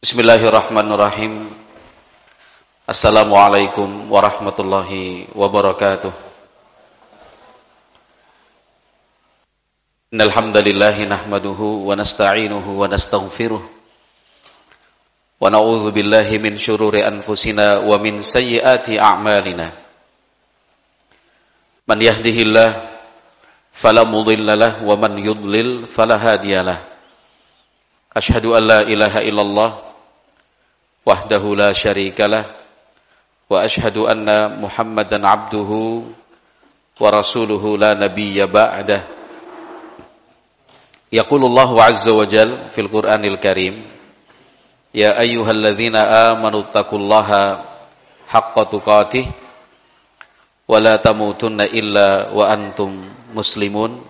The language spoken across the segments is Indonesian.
Bismillahirrahmanirrahim. Assalamualaikum warahmatullahi wabarakatuh. Innal hamdalillahi nahmaduhu wa nasta'inuhu wa nastaghfiruh. Wa na'udzu billahi min syururi anfusina wa min sayyiati a'malina. Man yahdihillahu fala mudilla lahu wa man yudlil fala hadiyalah. Asyhadu an la ilaha illallah wahdahu la syarikalah wa asyhadu anna Muhammadan abduhu wa rasuluhu la nabiyya ba'dah. Yaqulullahu azza wa jalla fil Qur'anil Karim, ya ayyuhalladzina amanu taqullaha haqqa tuqatih wa la tamutunna illa wa antum muslimun.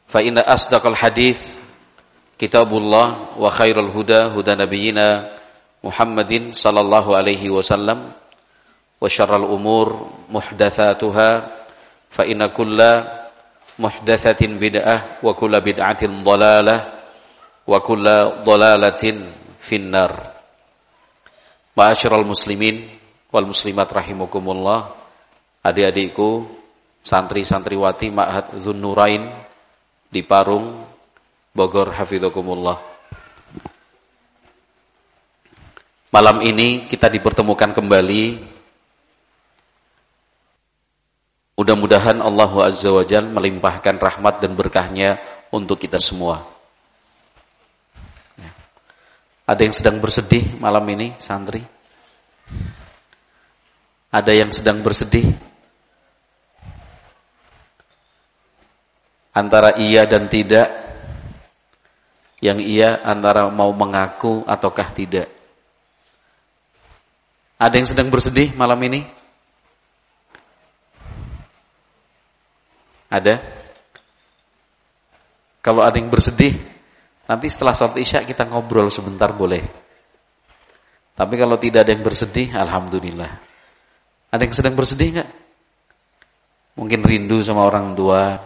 Fa inna asdaqal hadits kitabullah wa khairul huda huda nabiyyina Muhammadin sallallahu alaihi wasallam wa syarrul umur muhdatsatuha fa inna kulla muhdatsatin bid'ah wa kulla bid'atin dhalalah wa kulla dhalalatin finnar. Ma'asyiral muslimin wal muslimat rahimakumullah, adik-adikku santri-santriwati Ma'had Dzunnurain di Parung, Bogor, hafizakumullah. Malam ini kita dipertemukan kembali. Mudah-mudahan Allah Azza wa Jalla melimpahkan rahmat dan berkahnya untuk kita semua. Ada yang sedang bersedih malam ini, santri? Ada yang sedang bersedih? Antara iya dan tidak. Yang iya antara mau mengaku ataukah tidak. Ada yang sedang bersedih malam ini? Ada? Kalau ada yang bersedih, nanti setelah sholat isya kita ngobrol sebentar boleh. Tapi kalau tidak ada yang bersedih, alhamdulillah. Ada yang sedang bersedih enggak? Mungkin rindu sama orang tua,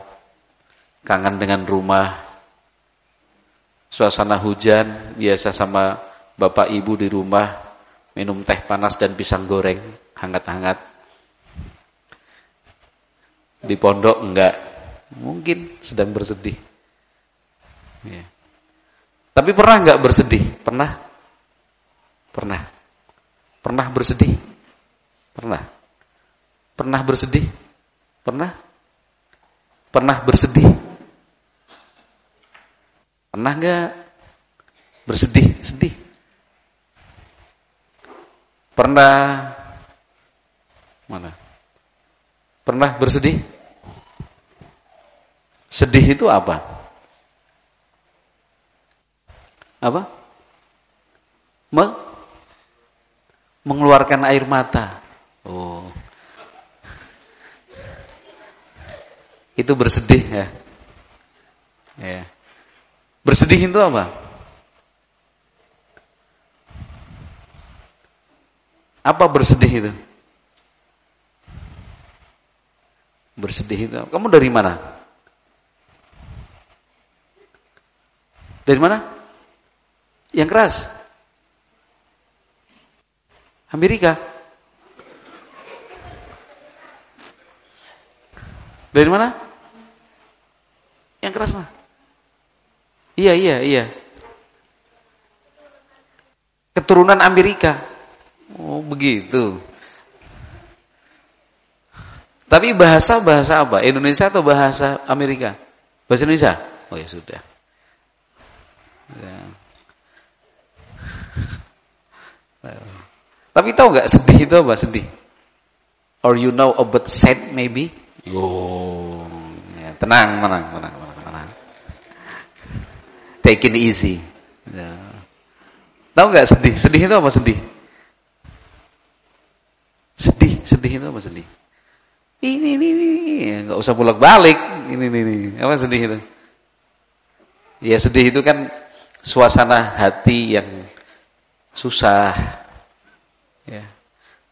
kangen dengan rumah, suasana hujan, biasa sama bapak ibu di rumah, minum teh panas dan pisang goreng hangat-hangat. Di pondok enggak, mungkin sedang bersedih. Ya. Tapi pernah enggak bersedih? Pernah? Pernah. Pernah bersedih? Pernah. Pernah bersedih? Pernah? Pernah bersedih? Pernah enggak bersedih? Sedih? Pernah mana? Pernah bersedih? Sedih itu apa? Apa? Mengeluarkan air mata. Oh. Itu bersedih ya. Ya. Bersedih itu apa? Apa bersedih itu? Bersedih itu. Kamu dari mana? Dari mana? Yang keras. Amerika. Dari mana? Yang keras mah. Iya. Keturunan Amerika. Oh, begitu. Tapi bahasa apa? Indonesia atau bahasa Amerika? Bahasa Indonesia? Oh ya sudah. Ya. Tapi tahu nggak sedih itu apa? Sedih. Or you know about sad maybe? Oh, ya, tenang. Take it easy. Ya. Tahu nggak sedih? Sedih itu apa sedih? Sedih itu apa sedih? Ini, nggak usah bolak-balik. Ini, apa sedih itu? Ya sedih itu kan suasana hati yang susah. Ya.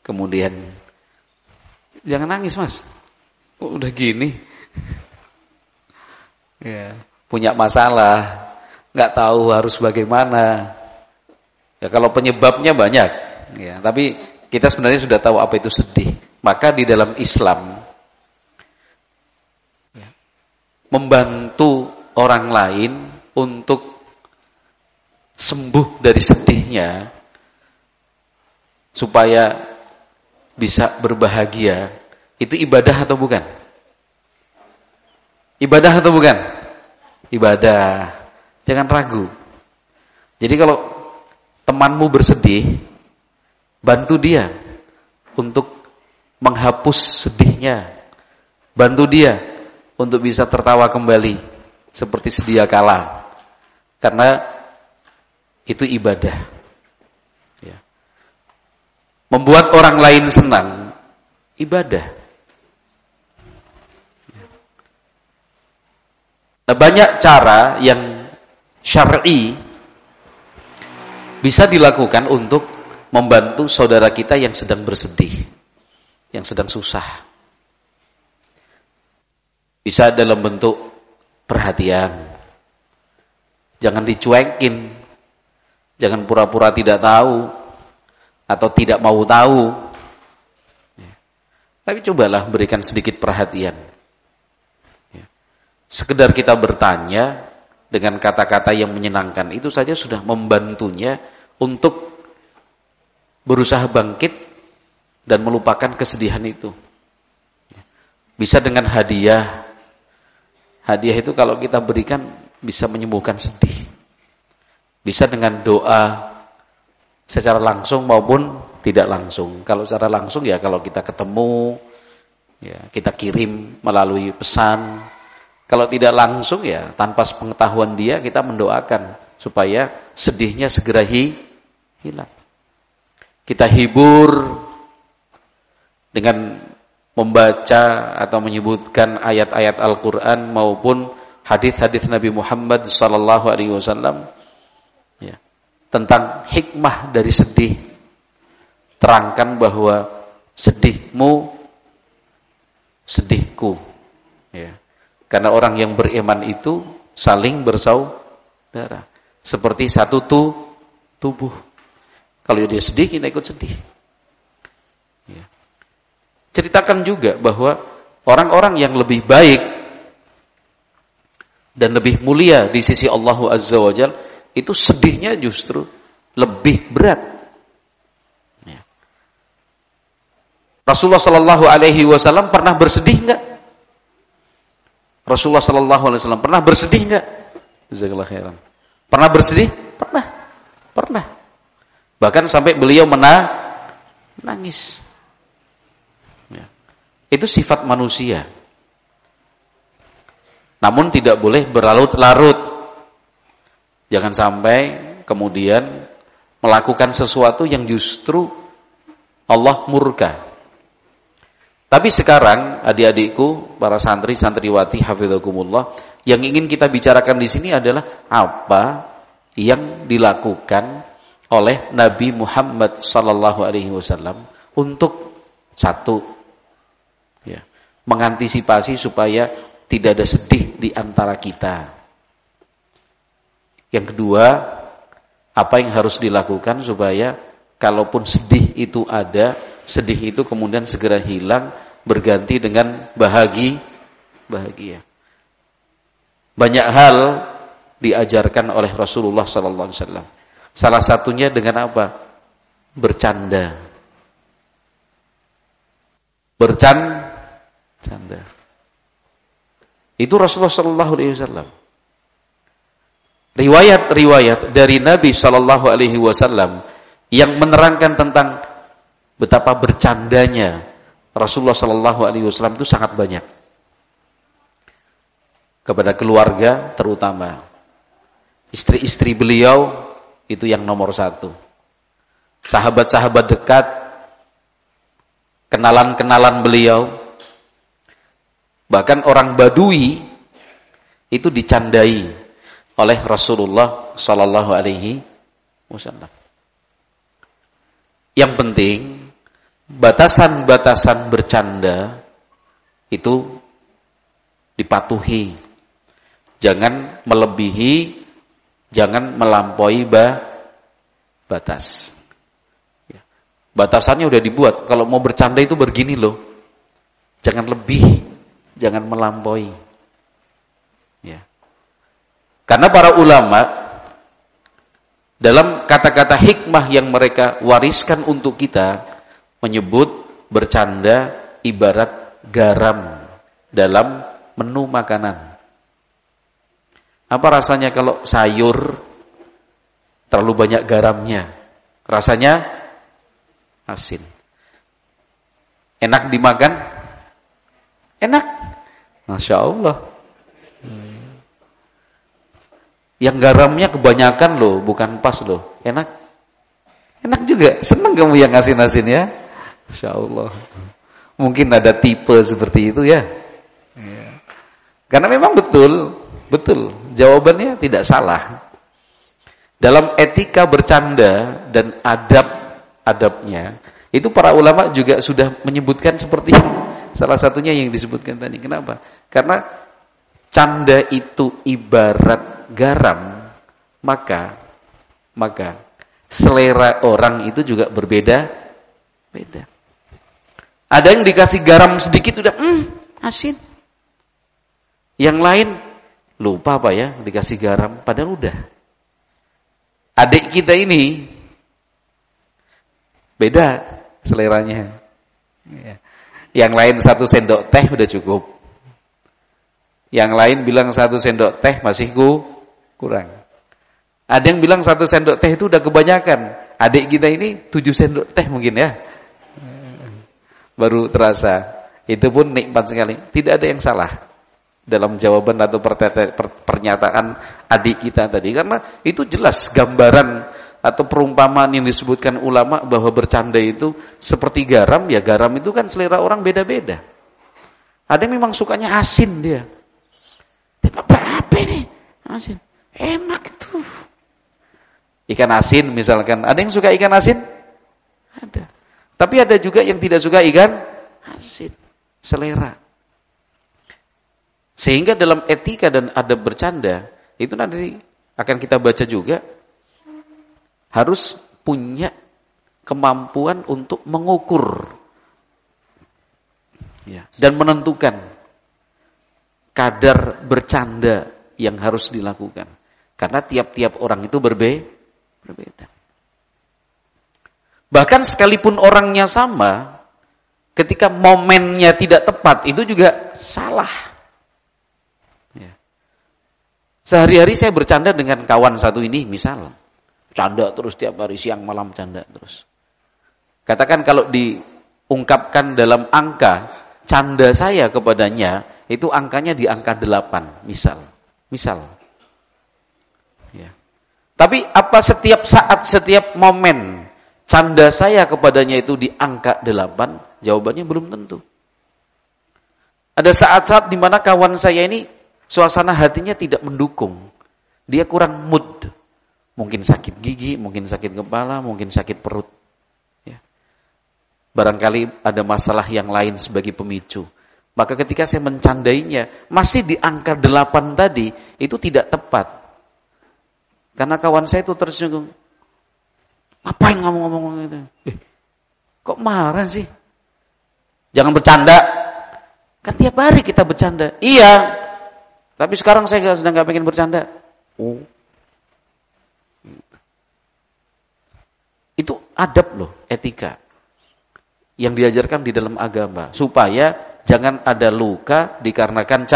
Kemudian jangan nangis mas. Oh, udah gini. Ya, punya masalah, nggak tahu harus bagaimana. Ya, kalau penyebabnya banyak, ya, tapi kita sebenarnya sudah tahu apa itu sedih. Maka di dalam Islam, ya, membantu orang lain untuk sembuh dari sedihnya, supaya bisa berbahagia, itu ibadah atau bukan? Ibadah atau bukan? Ibadah. Jangan ragu. Jadi kalau temanmu bersedih, bantu dia untuk menghapus sedihnya. Bantu dia untuk bisa tertawa kembali seperti sedia kala. Karena itu ibadah. Ya. Membuat orang lain senang, ibadah. Nah, banyak cara yang syar'i bisa dilakukan untuk membantu saudara kita yang sedang bersedih, yang sedang susah. Bisa dalam bentuk perhatian. Jangan dicuekin. Jangan pura-pura tidak tahu atau tidak mau tahu. Tapi cobalah berikan sedikit perhatian. Sekedar kita bertanya dengan kata-kata yang menyenangkan, itu saja sudah membantunya untuk berusaha bangkit dan melupakan kesedihan itu. Bisa dengan hadiah. Hadiah itu kalau kita berikan bisa menyembuhkan sedih. Bisa dengan doa secara langsung maupun tidak langsung. Kalau secara langsung ya kalau kita ketemu, ya kita kirim melalui pesan. Kalau tidak langsung ya tanpa pengetahuan dia kita mendoakan supaya sedihnya segera hilang. Kita hibur dengan membaca atau menyebutkan ayat-ayat Al-Quran maupun hadis-hadis Nabi Muhammad SAW, ya, tentang hikmah dari sedih. Terangkan bahwa sedihmu sedihku, ya. Karena orang yang beriman itu saling bersaudara, seperti satu tubuh. Kalau dia sedih, kita ikut sedih. Ya. Ceritakan juga bahwa orang-orang yang lebih baik dan lebih mulia di sisi Allah Azza wa Jalla, itu sedihnya justru lebih berat. Ya. Rasulullah Sallallahu Alaihi Wasallam pernah bersedih enggak? Rasulullah Sallallahu Alaihi Wasallam pernah bersedih enggak? Jazakallahu khairan. Pernah bersedih? Pernah. Bahkan sampai beliau menangis. Ya. Itu sifat manusia. Namun tidak boleh berlarut-larut. Jangan sampai kemudian melakukan sesuatu yang justru Allah murka. Tapi sekarang adik-adikku, para santri, santriwati, hafizakumullah, yang ingin kita bicarakan di sini adalah apa yang dilakukan oleh Nabi Muhammad sallallahu alaihi wasallam untuk satu, ya, mengantisipasi supaya tidak ada sedih di antara kita. Yang kedua, apa yang harus dilakukan supaya kalaupun sedih itu ada, sedih itu kemudian segera hilang, berganti dengan bahagia. Banyak hal diajarkan oleh Rasulullah sallallahu alaihi wasallam. Salah satunya dengan apa? Bercanda. Itu Rasulullah sallallahu alaihi wasallam. Riwayat-riwayat dari Nabi sallallahu alaihi wasallam yang menerangkan tentang betapa bercandanya Rasulullah sallallahu alaihi wasallam itu sangat banyak. Kepada keluarga terutama. Istri-istri beliau itu yang nomor satu. Sahabat-sahabat dekat, kenalan-kenalan beliau, bahkan orang Badui itu dicandai oleh Rasulullah sallallahu alaihi wasallam. Yang penting batasan-batasan bercanda itu dipatuhi. Jangan melebihi, jangan melampaui batas. Ya. Batasannya udah dibuat. Kalau mau bercanda itu begini loh. Jangan lebih, jangan melampaui. Ya. Karena para ulama dalam kata-kata hikmah yang mereka wariskan untuk kita menyebut bercanda ibarat garam dalam menu makanan. Apa rasanya kalau sayur terlalu banyak garamnya? Rasanya asin. Enak dimakan? Enak. Masya Allah. Yang garamnya kebanyakan loh, bukan pas loh. Enak. Enak juga. Senang kamu yang asin-asin ya. Masya Allah. Mungkin ada tipe seperti itu ya. Karena memang betul. Jawabannya tidak salah. Dalam etika bercanda dan adab-adabnya, itu para ulama juga sudah menyebutkan seperti salah satunya yang disebutkan tadi. Kenapa? Karena canda itu ibarat garam, maka selera orang itu juga berbeda-beda. Ada yang dikasih garam sedikit udah asin. Yang lain lupa apa ya, dikasih garam padahal udah. Adik kita ini beda seleranya. Yang lain 1 sendok teh udah cukup. Yang lain bilang 1 sendok teh masih kurang. Ada yang bilang 1 sendok teh itu udah kebanyakan. Adik kita ini 7 sendok teh mungkin ya. Baru terasa. Itu pun nikmat sekali. Tidak ada yang salah dalam jawaban atau pernyataan adik kita tadi. Karena itu jelas gambaran atau perumpamaan yang disebutkan ulama bahwa bercanda itu seperti garam. Ya garam itu kan selera orang beda-beda. Ada yang memang sukanya asin dia. Apa ini? Asin. Enak itu. Ikan asin misalkan. Ada yang suka ikan asin? Ada. Tapi ada juga yang tidak suka ikan asin. Selera. Sehingga dalam etika dan adab bercanda, itu nanti akan kita baca juga, harus punya kemampuan untuk mengukur ya, dan menentukan kadar bercanda yang harus dilakukan. Karena tiap-tiap orang itu berbeda. Bahkan sekalipun orangnya sama, ketika momennya tidak tepat, itu juga salah. Ya. Sehari-hari saya bercanda dengan kawan satu ini, misal. Canda terus tiap hari, siang malam canda terus. Katakan kalau diungkapkan dalam angka, canda saya kepadanya, itu angkanya di angka 8, misal. Ya. Tapi apa setiap saat, setiap momen, canda saya kepadanya itu di angka 8? Jawabannya belum tentu. Ada saat-saat di mana kawan saya ini suasana hatinya tidak mendukung. Dia kurang mood. Mungkin sakit gigi, mungkin sakit kepala, mungkin sakit perut. Ya. Barangkali ada masalah yang lain sebagai pemicu. Maka ketika saya mencandainya, masih di angka 8 tadi, itu tidak tepat. Karena kawan saya itu tersinggung. Ngapain ngomong-ngomong gitu? Kok marah sih? Jangan bercanda. Kan tiap hari kita bercanda. Iya. Tapi sekarang saya sedang gak pengen bercanda. Oh. Itu adab loh, etika. Yang diajarkan di dalam agama. Supaya jangan ada luka dikarenakan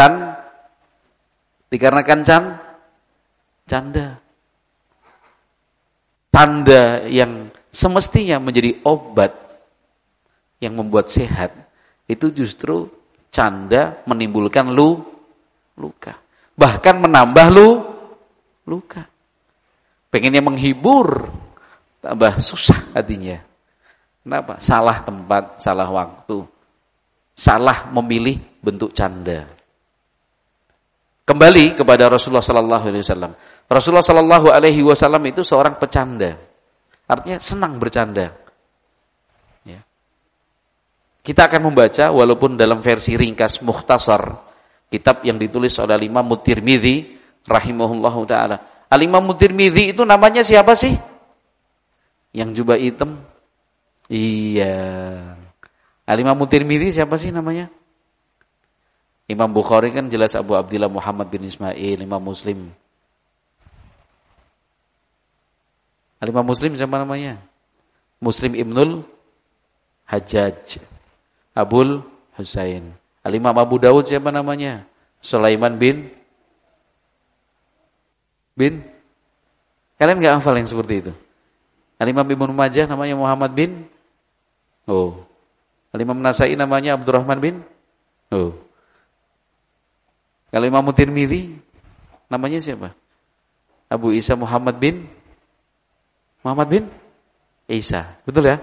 canda. Tanda yang semestinya menjadi obat yang membuat sehat, itu justru canda menimbulkan luka. Bahkan menambah luka. Pengennya menghibur, tambah susah hatinya. Kenapa? Salah tempat, salah waktu. Salah memilih bentuk canda. Kembali kepada Rasulullah sallallahu alaihi wasallam. Rasulullah sallallahu alaihi wasallam itu seorang pecanda. Artinya senang bercanda. Ya. Kita akan membaca walaupun dalam versi ringkas mukhtasar kitab yang ditulis oleh Imam Tirmidzi rahimahullahu taala. Al-Imam Tirmidzi itu namanya siapa sih? Yang jubah hitam? Iya. Al-Imam Tirmidzi siapa sih namanya? Imam Bukhari kan jelas Abu Abdillah Muhammad bin Ismail. Imam Muslim. Al-Imam Muslim siapa namanya? Muslim Ibnul Hajjaj. Abul Husain. Al-Imam Abu Dawud siapa namanya? Sulaiman bin? Kalian nggak hafal yang seperti itu? Al-Imam Ibnu Majah namanya Muhammad bin? Oh. Al-Imam Nasai namanya Abdurrahman bin? Oh. Kalau Imam Tirmidzi namanya siapa? Abu Isa Muhammad bin Isa. Betul ya?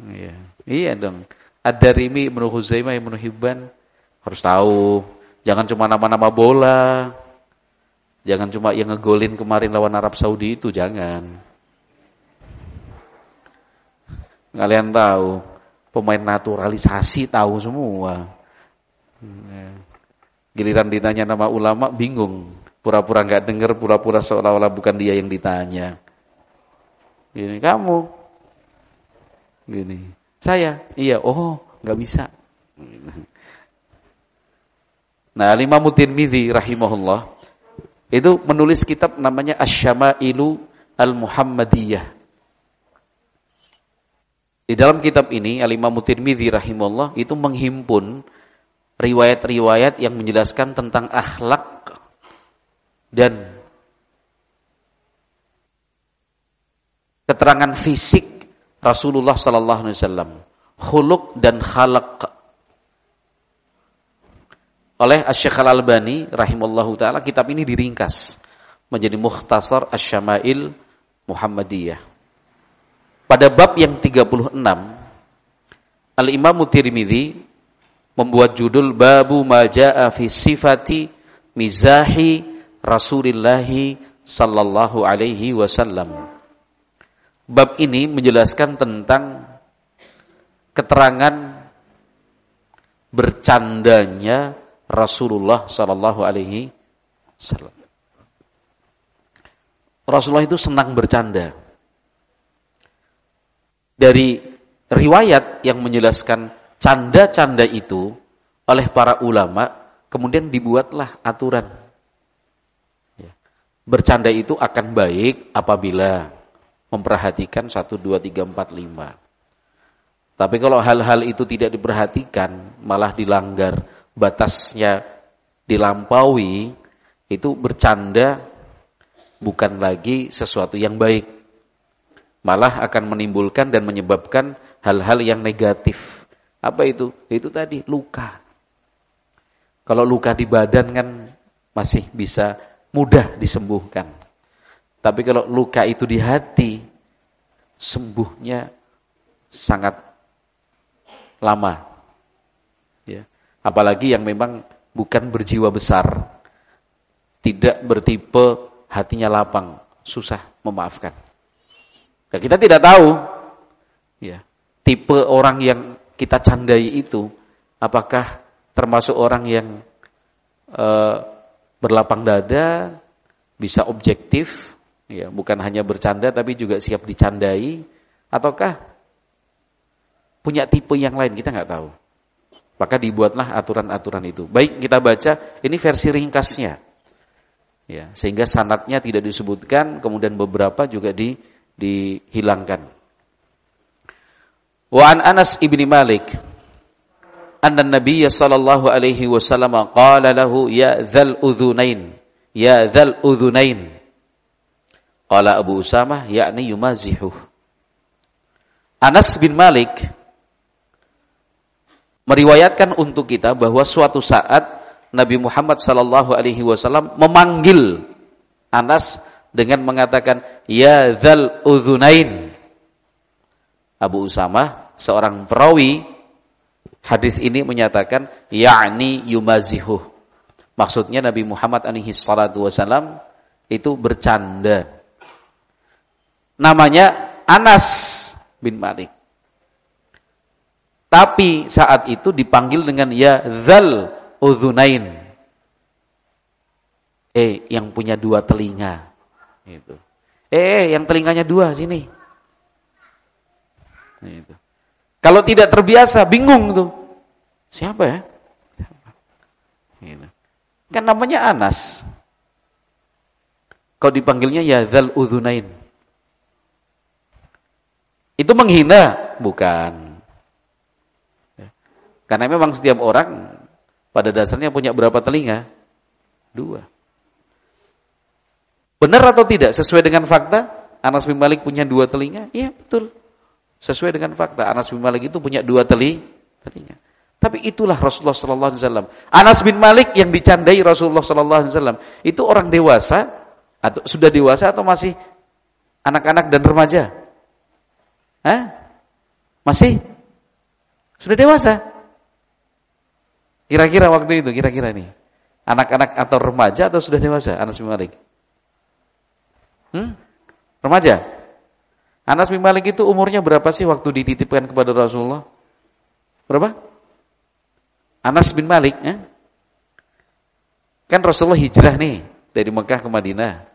Iya. Iya dong. Ad-Darimi, Ibnu Khuzaimah, Ibnu Hibban harus tahu. Jangan cuma nama-nama bola. Jangan cuma yang ngegolin kemarin lawan Arab Saudi itu, jangan. Kalian tahu, pemain naturalisasi tahu semua. Giliran ditanya nama ulama bingung, pura-pura nggak dengar, pura-pura seolah-olah bukan dia yang ditanya. Gini, kamu, gini, saya, iya, oh nggak bisa. Nah, Imam Tirmidzi rahimahullah itu menulis kitab namanya Asy-Syamailu Al-Muhammadiyah. Di dalam kitab ini Al-Imam Tirmidzi rahimahullah itu menghimpun riwayat-riwayat yang menjelaskan tentang akhlak dan keterangan fisik Rasulullah sallallahu alaihi wasallam, khuluq dan khalaq. Oleh Asy-Syaikh Al-Albani rahimallahu taala kitab ini diringkas menjadi Mukhtasar Asy-Syama'il Muhammadiyah. Pada bab yang 36 Al-Imam Tirmidzi membuat judul Babu ma jaa fi sifati mizahi Rasulillah sallallahu alaihi wasallam. Bab ini menjelaskan tentang keterangan bercandanya Rasulullah sallallahu alaihi wasallam. Rasulullah itu senang bercanda. Dari riwayat yang menjelaskan canda-canda itu oleh para ulama, kemudian dibuatlah aturan. Bercanda itu akan baik apabila memperhatikan 1, 2, 3, 4, 5. Tapi kalau hal-hal itu tidak diperhatikan, malah dilanggar, batasnya dilampaui, itu bercanda bukan lagi sesuatu yang baik. Malah akan menimbulkan dan menyebabkan hal-hal yang negatif. Apa itu? Itu tadi, luka. Kalau luka di badan kan masih bisa mudah disembuhkan. Tapi kalau luka itu di hati, sembuhnya sangat lama. Ya. Apalagi yang memang bukan berjiwa besar. Tidak bertipe hatinya lapang, susah memaafkan. Ya, kita tidak tahu ya, tipe orang yang kita candai itu apakah termasuk orang yang berlapang dada, bisa objektif, ya, bukan hanya bercanda tapi juga siap dicandai, ataukah punya tipe yang lain, kita nggak tahu. Maka dibuatlah aturan-aturan itu. Baik, kita baca ini versi ringkasnya, ya, sehingga sanadnya tidak disebutkan, kemudian beberapa juga dihilangkan. Wa an Anas ibni Malik anna Nabiy sallallahu alaihi wasallam qala lahu ya dzal udhunain qala Abu Usamah yakni yumazihuh. Anas bin Malik meriwayatkan untuk kita bahwa suatu saat Nabi Muhammad sallallahu alaihi wasallam memanggil Anas dengan mengatakan ya dzal udhunain. Abu Usamah seorang perawi hadis ini menyatakan yakni yumazihuh. Maksudnya Nabi Muhammad alaihi salatu wasallam itu bercanda. Namanya Anas bin Malik. Tapi saat itu dipanggil dengan ya dzal udhunain. Yang punya 2 telinga. Gitu. Yang telinganya 2 sini. Gitu. Kalau tidak terbiasa, bingung tuh. Siapa ya? Gitu. Kan namanya Anas. Kau dipanggilnya ya Dzal Udzunain. Itu menghina? Bukan. Karena memang setiap orang pada dasarnya punya berapa telinga? 2. Benar atau tidak? Sesuai dengan fakta, Anas bin Malik punya 2 telinga? Iya, betul. Sesuai dengan fakta, Anas bin Malik itu punya 2 telinga. Tapi itulah Rasulullah sallallahu alaihi wasallam. Anas bin Malik yang dicandai Rasulullah sallallahu alaihi wasallam, itu orang dewasa atau sudah dewasa atau masih anak-anak dan remaja? Hah? Masih? Sudah dewasa? Kira-kira waktu itu, kira-kira nih. Anak-anak atau remaja atau sudah dewasa Anas bin Malik? Remaja? Anas bin Malik itu umurnya berapa sih waktu dititipkan kepada Rasulullah? Berapa? Anas bin Malik, ya? Kan Rasulullah hijrah nih dari Mekah ke Madinah.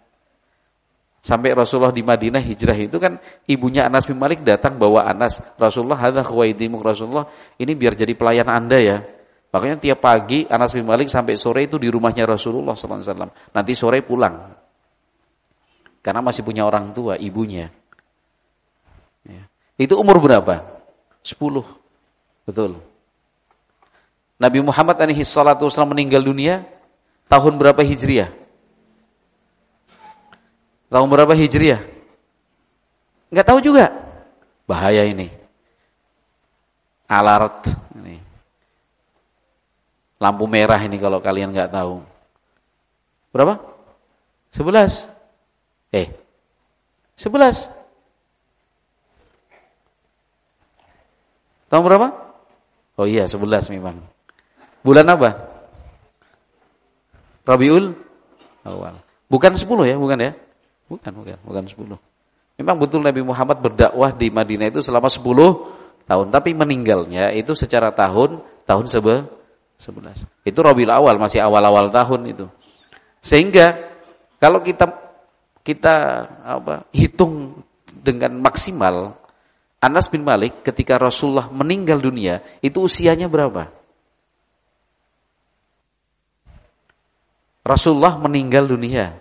Sampai Rasulullah di Madinah hijrah itu kan ibunya Anas bin Malik datang bawa Anas, Rasulullah, hadza khuwaidimuk Rasulullah, ini biar jadi pelayan Anda ya. Makanya tiap pagi Anas bin Malik sampai sore itu di rumahnya Rasulullah sallallahu alaihi wasallam. Nanti sore pulang. Karena masih punya orang tua, ibunya. Ya. Itu umur berapa? 10. Betul. Nabi Muhammad alaihi salatu wasallam meninggal dunia tahun berapa Hijriah? Tahun berapa Hijriah? Enggak tahu juga. Bahaya ini. Alert ini. Lampu merah ini kalau kalian enggak tahu. Berapa? 11. 11. Tahun berapa? Oh iya, 11 memang. Bulan apa? Rabiul Awal. Bukan 10 ya, bukan ya? Bukan 10. Memang betul Nabi Muhammad berdakwah di Madinah itu selama 10 tahun, tapi meninggalnya itu secara tahun 11. Itu Rabiul Awal, masih awal-awal tahun itu. Sehingga kalau kita hitung dengan maksimal, Anas bin Malik ketika Rasulullah meninggal dunia itu usianya berapa? Rasulullah meninggal dunia.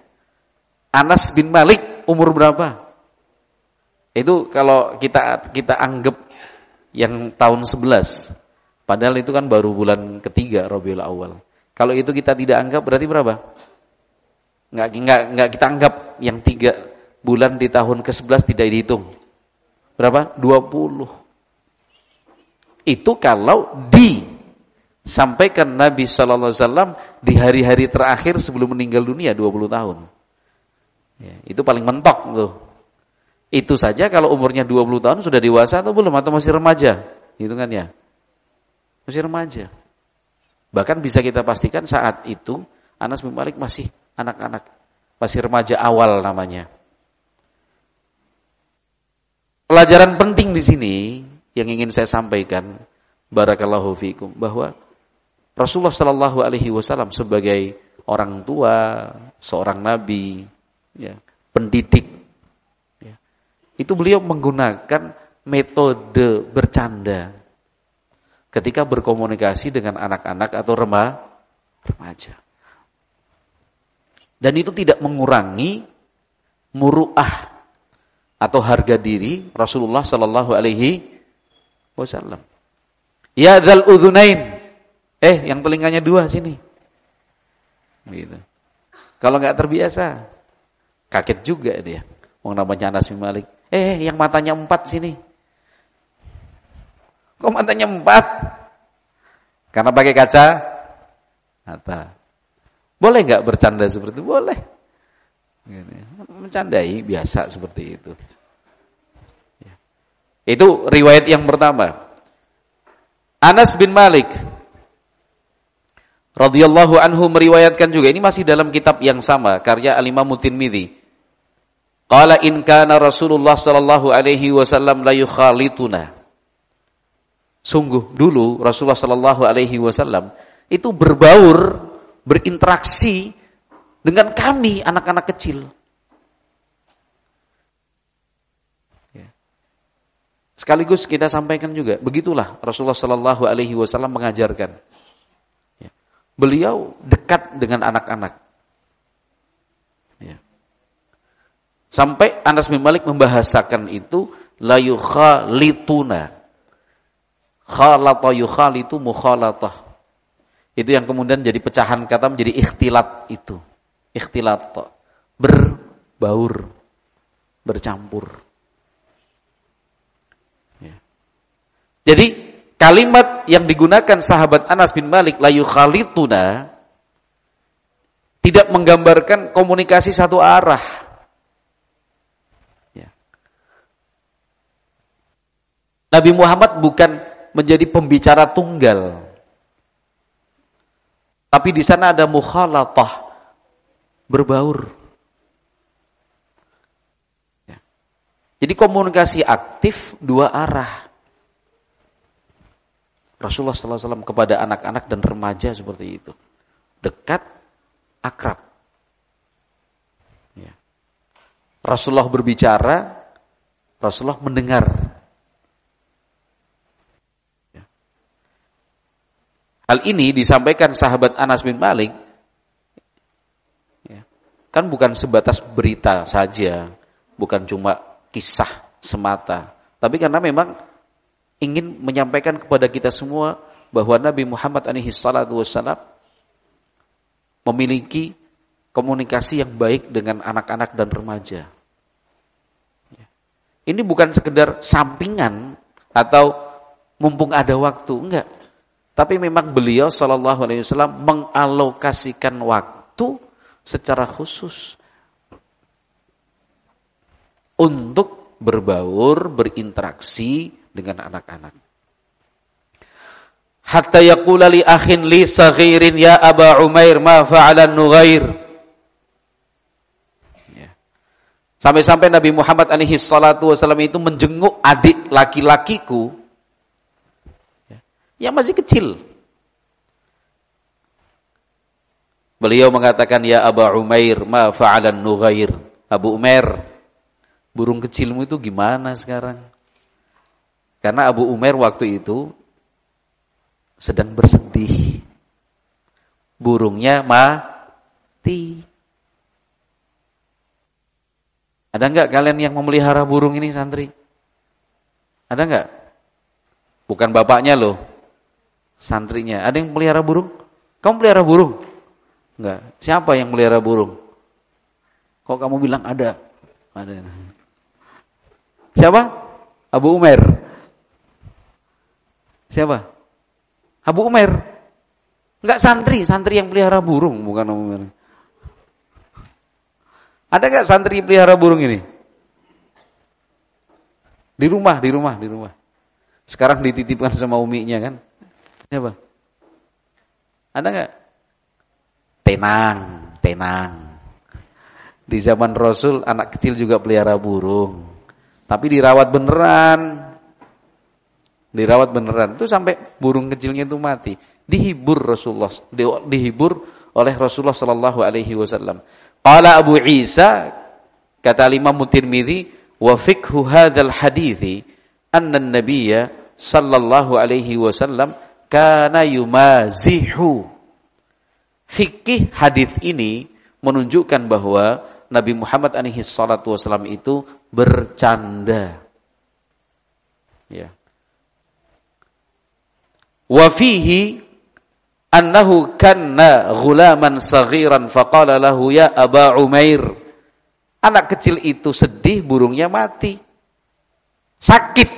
Anas bin Malik umur berapa? Itu kalau kita anggap yang tahun 11. Padahal itu kan baru bulan ketiga Rabiul Awal. Kalau itu kita tidak anggap berarti berapa? Enggak kita anggap yang 3 bulan di tahun ke-11 tidak dihitung. Berapa? 20. Itu kalau disampaikan Nabi sallallahu alaihi wasallam di hari-hari terakhir sebelum meninggal dunia 20 tahun. Ya, itu paling mentok tuh. Itu saja kalau umurnya 20 tahun sudah dewasa atau belum atau masih remaja? Hitungannya. Masih remaja. Bahkan bisa kita pastikan saat itu Anas bin Malik masih anak-anak, masih remaja awal namanya. Pelajaran penting di sini yang ingin saya sampaikan, barakallahu fiikum, bahwa Rasulullah sallallahu alaihi wasallam sebagai orang tua, seorang nabi, ya, pendidik, ya, itu beliau menggunakan metode bercanda ketika berkomunikasi dengan anak-anak atau remaja. Dan itu tidak mengurangi muru'ah atau harga diri Rasulullah sallallahu alaihi wasallam. Ya dzal udzunain. Yang telinganya 2 sini. Gitu. Kalau enggak terbiasa, kaget juga dia. Wong namanya Anas bin Malik. Yang matanya 4 sini. Kok matanya 4? Karena pakai kaca mata. Boleh enggak bercanda seperti itu? Boleh. Mencandai biasa seperti itu. Itu riwayat yang pertama. Anas bin Malik radhiyallahu anhu meriwayatkan juga, ini masih dalam kitab yang sama karya Al-Imam Tirmidzi. Qala in kana Rasulullah sallallahu alaihi wasallam la yukhalituna. Sungguh dulu Rasulullah sallallahu alaihi wasallam itu berbaur, berinteraksi dengan kami anak-anak kecil. Sekaligus kita sampaikan juga, begitulah Rasulullah Shallallahu Alaihi Wasallam mengajarkan. Ya. Beliau dekat dengan anak-anak. Ya. Sampai Anas bin Malik membahasakan itu, la yukhalituna. Khalata yukhalitu mukhalatah. Itu yang kemudian jadi pecahan kata menjadi ikhtilat itu. Ikhtilat. Berbaur. Bercampur. Ya. Jadi kalimat yang digunakan sahabat Anas bin Malik, la yukhalituna, tidak menggambarkan komunikasi satu arah. Ya. Nabi Muhammad bukan menjadi pembicara tunggal. Tapi di sana ada mukhalatah, berbaur. Ya. Jadi komunikasi aktif dua arah. Rasulullah SAW kepada anak-anak dan remaja seperti itu. Dekat, akrab. Ya. Rasulullah berbicara, Rasulullah mendengar. Hal ini disampaikan sahabat Anas bin Malik, ya, kan bukan sebatas berita saja, bukan cuma kisah semata, tapi karena memang ingin menyampaikan kepada kita semua bahwa Nabi Muhammad SAW memiliki komunikasi yang baik dengan anak-anak dan remaja. Ya. Ini bukan sekedar sampingan atau mumpung ada waktu, enggak. Tapi memang beliau SAW mengalokasikan waktu secara khusus untuk berbaur, berinteraksi dengan anak-anak. Hatta yaqula li akhin li saghirin ya Aba Umair ma fa'ala Nughair. Ya. Sampai-sampai Nabi Muhammad SAW itu menjenguk adik laki-lakiku yang masih kecil. Beliau mengatakan, ya Aba Umair, ma fa'alan Nughair. Abu Umair, burung kecilmu itu gimana sekarang? Karena Abu Umair waktu itu sedang bersedih. Burungnya mati. Ada enggak kalian yang memelihara burung ini, santri? Ada enggak? Bukan bapaknya loh. Santrinya. Ada yang pelihara burung? Kamu pelihara burung? Enggak. Siapa yang pelihara burung? Kok kamu bilang ada? Ada. Siapa? Abu Umair. Siapa? Abu Umair. Enggak santri yang pelihara burung, bukan Abu Umair. Ada enggak santri pelihara burung ini? Di rumah. Sekarang dititipkan sama uminya kan? Siapa? Ada enggak? Tenang. Di zaman Rasul anak kecil juga pelihara burung. Tapi dirawat beneran. Itu sampai burung kecilnya itu mati. Dihibur oleh Rasulullah sallallahu alaihi wasallam. Qala Abu Isa, kata Imam Tirmidzi, wa fiqhu hadzal hadithi anna an-nabiyya sallallahu alaihi wasallam kana yumazihu. Fikih hadis ini menunjukkan bahwa Nabi Muhammad SAW itu bercanda. Ya. Wa fihi annahu kanna ghulaman saghiran faqala lahu ya Aba Umair. Anak kecil itu sedih, burungnya mati. Sakit.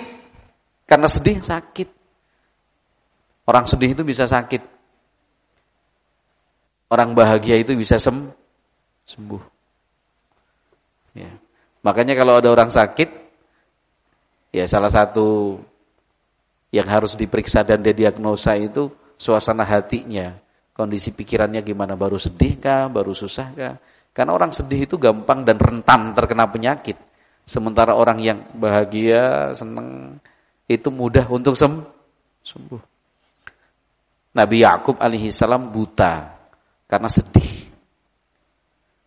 Karena sedih sakit. Orang sedih itu bisa sakit. Orang bahagia itu bisa sembuh. Ya. Makanya kalau ada orang sakit, ya salah satu yang harus diperiksa dan didiagnosa itu suasana hatinya, kondisi pikirannya gimana, baru sedih kah, baru susah kah? Karena orang sedih itu gampang dan rentan terkena penyakit. Sementara orang yang bahagia, senang, itu mudah untuk sembuh. Nabi Yakub alaihissalam buta karena sedih.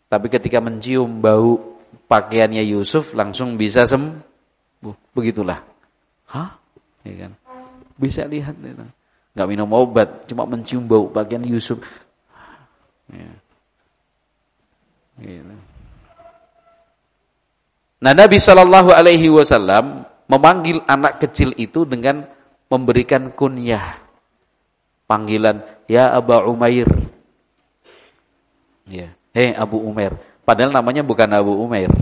Tapi ketika mencium bau pakaiannya Yusuf langsung bisa sembuh. Begitulah Hah? Ya kan? Bisa lihat itu. Nggak minum obat, cuma mencium bau pakaian Yusuf. Ya. Gitu. Nah, Nabi Shallallahu Alaihi Wasallam memanggil anak kecil itu dengan memberikan kunyah, panggilan, ya Aba Umair. Ya, Abu Umair. Padahal namanya bukan Abu Umair.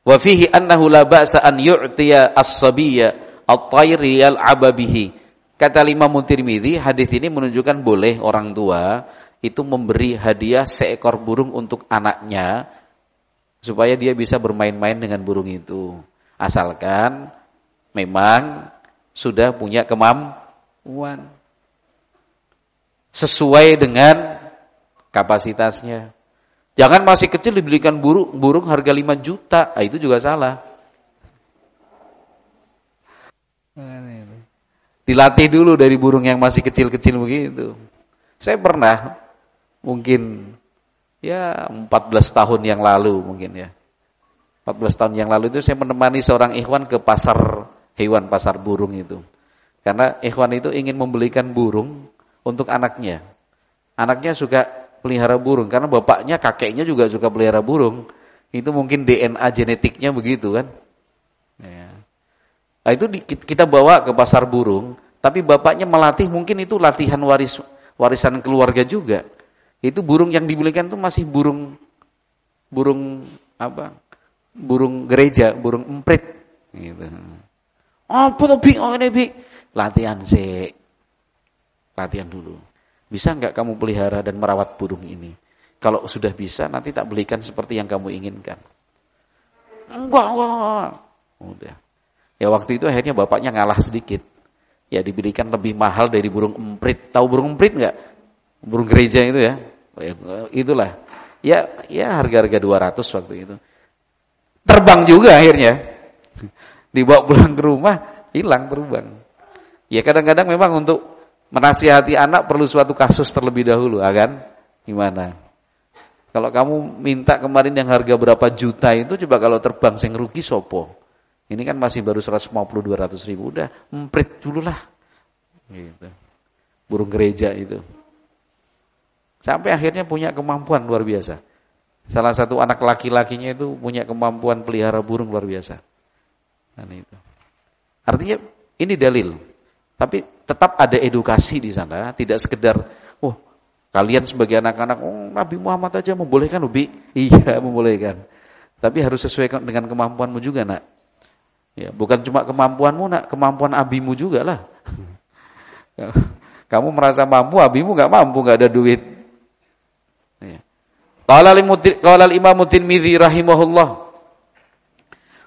Wa fihi annahu la ba'sa an yu'tiya as-sabiyya at-tayri yal'aba bihi. Kata Imam Tirmidzi, hadis ini menunjukkan boleh orang tua itu memberi hadiah seekor burung untuk anaknya supaya dia bisa bermain-main dengan burung itu. Asalkan memang sudah punya kemampuan sesuai dengan kapasitasnya. Jangan masih kecil dibelikan burung harga 5 juta. Nah, itu juga salah. Dilatih dulu dari burung yang masih kecil-kecil begitu. Saya pernah mungkin ya 14 tahun yang lalu mungkin ya. 14 tahun yang lalu itu saya menemani seorang ikhwan ke pasar hewan, pasar burung itu. Karena ikhwan itu ingin membelikan burung untuk anaknya. Anaknya suka pelihara burung karena bapaknya, kakeknya juga suka pelihara burung. Itu mungkin DNA genetiknya begitu kan. Ya. Nah, itu kita bawa ke pasar burung, tapi bapaknya melatih, mungkin itu latihan warisan keluarga juga. Itu burung yang dibelikan itu masih burung apa? Burung gereja, burung emprit gitu. Apa tuh Bi? Oh ini Bi. Latihan sih. Latihan dulu. Bisa enggak kamu pelihara dan merawat burung ini? Kalau sudah bisa, nanti tak belikan seperti yang kamu inginkan. Enggak. Udah. Ya waktu itu akhirnya bapaknya ngalah sedikit. Ya dibelikan lebih mahal dari burung emprit. Tahu burung emprit enggak? Burung gereja itu ya. Itulah. Ya harga-harga 200 waktu itu. Terbang juga akhirnya. Dibawa pulang ke rumah, hilang terbang. Ya kadang-kadang memang untuk menasihati anak perlu suatu kasus terlebih dahulu, kan? Gimana? Kalau kamu minta kemarin yang harga berapa juta itu, coba kalau terbang sing rugi sopo. Ini kan masih baru 150-200 ribu, udah emprit dulu lah. Gitu. Burung gereja itu. Sampai akhirnya punya kemampuan luar biasa. Salah satu anak laki-lakinya itu punya kemampuan pelihara burung luar biasa. Dan itu. Artinya ini dalil. Tapi tetap ada edukasi di sana, tidak sekedar, kalian sebagai anak-anak, Nabi Muhammad aja membolehkan, Ubi. Iya, membolehkan. Tapi harus sesuai dengan kemampuanmu juga, nak. Ya, bukan cuma kemampuanmu, nak, kemampuan abimu juga lah. Kamu merasa mampu, abimu nggak mampu, nggak ada duit. Ya. Qala al-Imam Tirmidzi rahimahullah.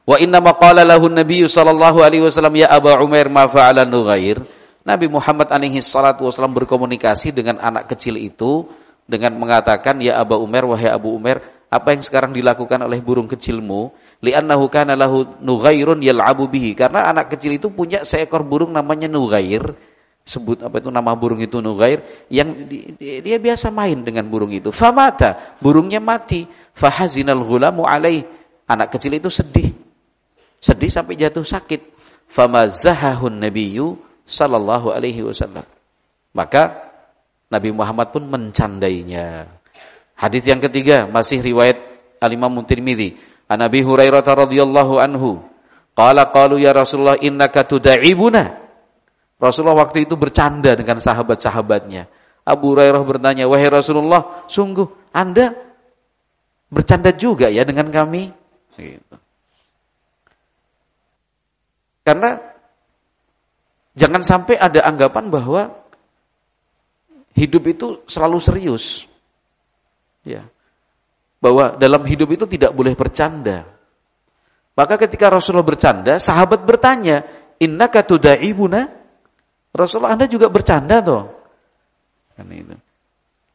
Wa inna ma qala lahu an-nabiy sallallahu alaihi wasallam ya Aba Umair ma fa'ala Nughair. Nabi Muhammad alaihi salatu wasallam berkomunikasi dengan anak kecil itu dengan mengatakan, ya Aba Umair, wahai Abu Umair, apa yang sekarang dilakukan oleh burung kecilmu? Li'annahu kana lahu Nughairun yal'abu bihi. Karena anak kecil itu punya seekor burung namanya Nughair. Sebut apa itu nama burung itu Nughair, yang dia biasa main dengan burung itu. Famata, burungnya mati. Fahazinal ghulamu alaih. Anak kecil itu sedih sampai jatuh sakit. Famazahahun nabiyyu sallallahu alaihi wasallam. Maka Nabi Muhammad pun mencandainya. Hadis yang ketiga masih riwayat Al-Imam Tirmidzi. An Abi Hurairah radhiyallahu anhu, qalu ya Rasulullah innaka tuda'ibuna. Rasulullah waktu itu bercanda dengan sahabat-sahabatnya. Abu Hurairah bertanya, wahai Rasulullah, sungguh Anda bercanda juga ya dengan kami? Gitu. Karena jangan sampai ada anggapan bahwa hidup itu selalu serius. Ya. Bahwa dalam hidup itu tidak boleh bercanda. Maka ketika Rasulullah bercanda, sahabat bertanya, innaka tuda'ibuna? Rasulullah, Anda juga bercanda toh? Kan itu.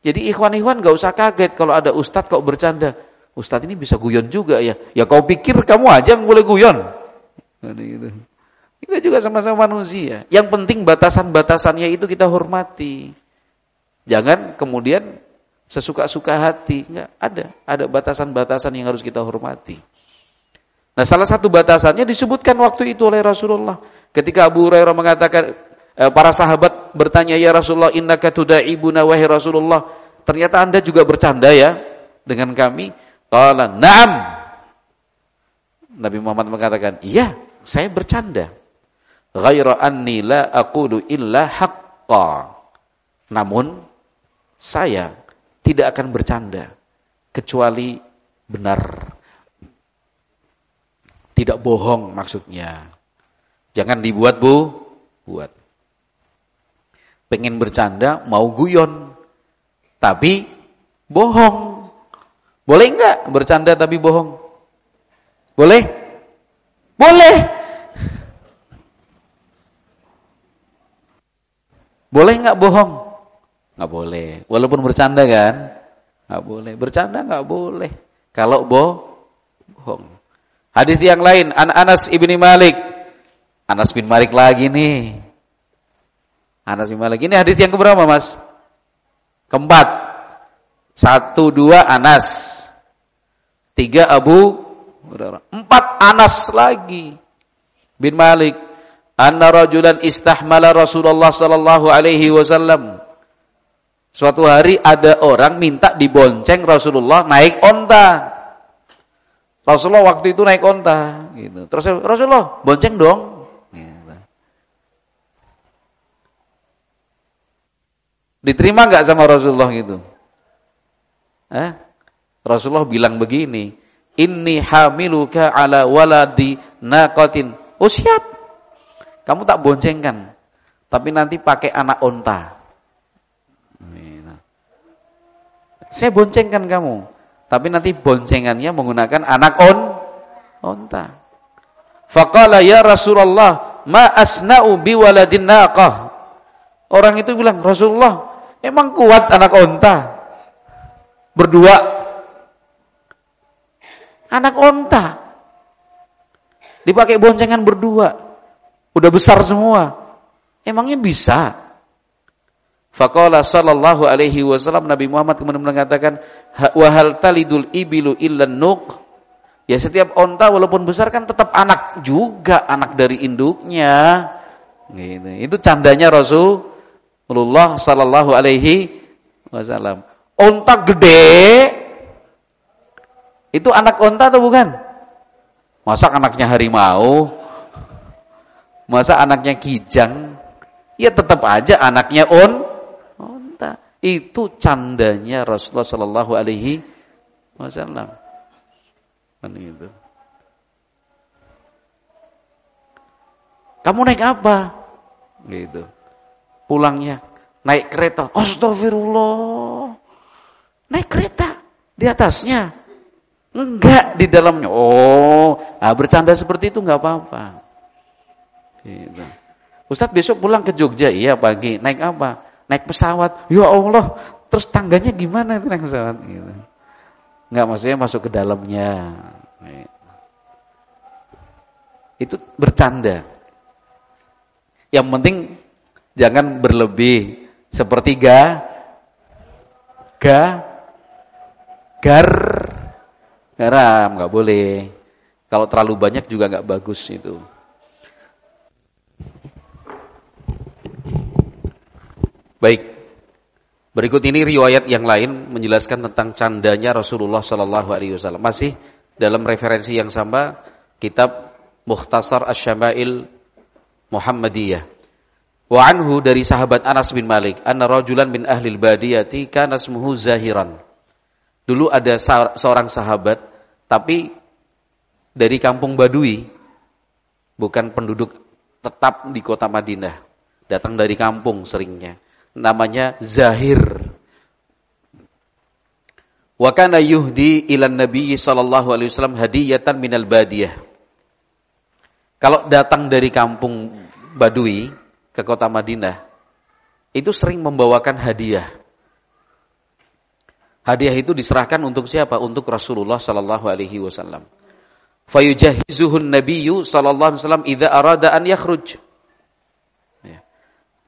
Jadi ikhwan-ikhwan gak usah kaget kalau ada ustadz kok bercanda. Ustadz ini bisa guyon juga ya. Ya kau pikir kamu aja yang boleh guyon. Kan itu. Kita juga sama-sama manusia. Yang penting batasan-batasannya itu kita hormati. Jangan kemudian sesuka-suka hati. Enggak, ada batasan-batasan yang harus kita hormati. Nah, salah satu batasannya disebutkan waktu itu oleh Rasulullah. Ketika Abu Hurairah mengatakan, para sahabat bertanya, ya Rasulullah, innaka tuda'ibuna wahai Rasulullah, ternyata Anda juga bercanda ya dengan kami? Qala na'am. Nabi Muhammad mengatakan, iya, saya bercanda. Ghaira anni la aqulu illa haqqa. Namun saya tidak akan bercanda kecuali benar. Tidak bohong maksudnya. Jangan dibuat buat. Pengen bercanda, mau guyon, tapi bohong. Boleh enggak bercanda tapi bohong? Boleh? Boleh. Boleh enggak bohong? Enggak boleh. Walaupun bercanda kan? Enggak boleh. Bercanda enggak boleh. Kalau bohong. Hadis yang lain, Anas ibni Malik. Anas bin Malik lagi nih. Anas bin Malik. Ini hadis yang keberapa, Mas? Keempat. 1, 2 Anas. 3 Abu Hurairah. 4 Anas lagi bin Malik. Anna rajulan istahmala Rasulullah sallallahu alaihi wasallam. Suatu hari ada orang minta dibonceng Rasulullah naik onta. Rasulullah waktu itu naik onta gitu. Terus Rasulullah, bonceng dong. Diterima enggak sama Rasulullah gitu? Rasulullah bilang begini, inni hamiluka ala waladi naqatin. Oh siap, kamu tak boncengkan, tapi nanti pakai anak onta. Saya boncengkan kamu, tapi nanti boncengannya menggunakan anak onta. Faqala ya Rasulullah, ma asna'u bi waladin naqah. Orang itu bilang, Rasulullah, emang kuat anak onta? Berdua. Anak onta. Dipakai boncengan berdua. Udah besar semua. Emangnya bisa? Faqala sallallahu alaihi wasallam, Nabi Muhammad kemudian mengatakan, wa hal talidul ibilu illan nuq. Ya setiap onta walaupun besar kan tetap anak juga, anak dari induknya. Gitu. Itu candanya Rasulullah sallallahu alaihi wasallam. Onta gede, itu anak onta atau bukan? Masa anaknya harimau? Masa anaknya kijang? Ya tetap aja anaknya onta. Itu candanya Rasulullah sallallahu alaihi wasallam. Itu. Kamu naik apa? Gitu. Pulangnya naik kereta. Astagfirullah. Naik kereta di atasnya. Enggak di dalamnya. Oh, bercanda seperti itu enggak apa-apa. Gitu. Ustadz besok pulang ke Jogja, iya pagi. Naik apa? Naik pesawat. Ya Allah, terus tangganya gimana itu naik pesawat? Gitu. Enggak, maksudnya masuk ke dalamnya. Itu bercanda. Yang penting jangan berlebih. Seperti garam, nggak boleh. Kalau terlalu banyak juga nggak bagus itu. Baik. Berikut ini riwayat yang lain menjelaskan tentang candanya Rasulullah sallallahu alaihi wasallam. Masih dalam referensi yang sama, kitab Mukhtasar Asy-Syama'il Muhammadiyah. Wa anhu, dari sahabat Anas bin Malik, anna rajulan min ahlil badiyati kana ismuhu Zahiran. Dulu ada seorang sahabat, tapi dari kampung Badui, bukan penduduk tetap di kota Madinah, datang dari kampung seringnya. Namanya Zahir. Wa kana yuhdi ilan Nabi sallallahu alaihi wasallam hadiyatan minal badiyah. Kalau datang dari kampung Badui ke kota Madinah, itu sering membawakan hadiah. Hadiah itu diserahkan untuk siapa? Untuk Rasulullah sallallahu alaihi wasallam. Fayujahizuhun nabiyyu sallallahu alaihi wasallam idza arada an yakhruj.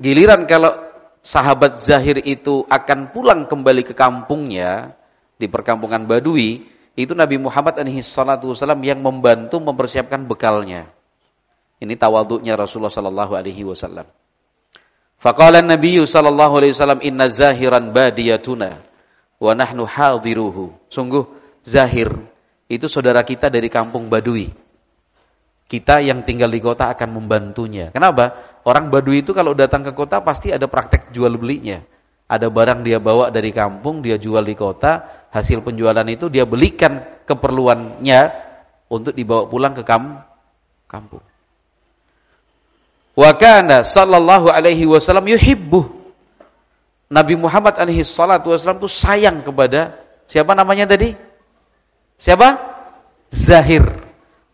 Giliran kalau sahabat Zahir itu akan pulang kembali ke kampungnya di perkampungan Badui, itu Nabi Muhammad alaihi salatu wasallam yang membantu mempersiapkan bekalnya. Ini tawadhu'nya Rasulullah sallallahu alaihi wasallam. Faqala an-nabiy sallallahu alaihi wasallam inna zahiran badiyatuna wa nahnu hadiruhu. Sungguh Zahir itu saudara kita dari kampung Badui. Kita yang tinggal di kota akan membantunya. Kenapa? Orang Badui itu kalau datang ke kota pasti ada praktek jual belinya. Ada barang dia bawa dari kampung, dia jual di kota, hasil penjualan itu dia belikan keperluannya untuk dibawa pulang ke kampung. Wa kana sallallahu alaihi wasallam yuhibbu. Nabi Muhammad alaihi salatu wasallam itu sayang kepada siapa namanya tadi? Siapa? Zahir.